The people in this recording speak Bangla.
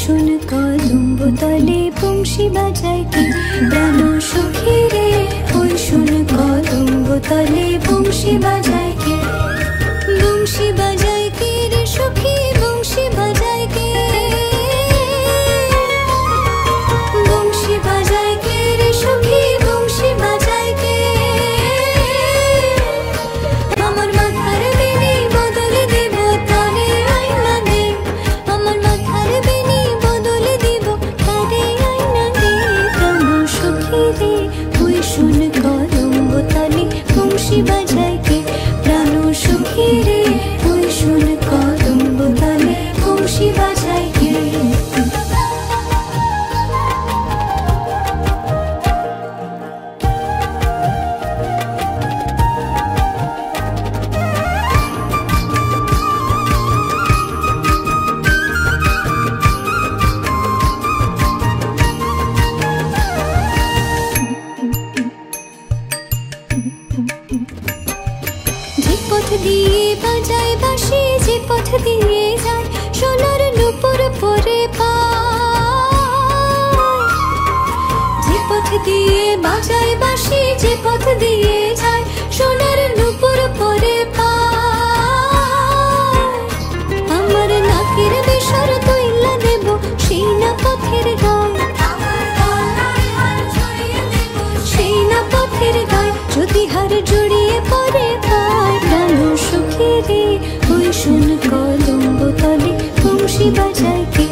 শুন কদম্ব তলে বংশী বাজায় কে, প্রাণ সখী রে ওই শুন কদম্ব তলে বংশী বাজায় কে, বংশী বাজায় কে রে সখী বংশী বাজায় কে, বংশী বাজায় কে রে সখী বংশী বাজায় কে, আমার মাথার বেনি বদলে দেব তারে আইনা দে, আমার মাথার বেনি বদলে দেব তারে আইনা দে, প্রাণ সখী রে ওই শুন কদম্ব তলে বংশী বাজায় কে, প্রাণ সখী রে ওই শুন কদম্ব তলে বংশী বাজায় কে। যে পথ দিয়ে বাজায় বাঁশি, যে পথ দিয়ে যায় সোনার নূপুর পরে পায়, যে পথ দিয়ে বাজায় বাঁশি, যে পথ দিয়ে যায় সোনার নূপুর পরে পায়, আমার নাকের বেসর তৈলা দেব সেই না পথের গায়, সেই না পথের গায় যদি হার জড়িয়ে পড়ে পায়, প্রাণ সখী রে ওই শুন কদম্ব তলে বংশী বাজায় কে,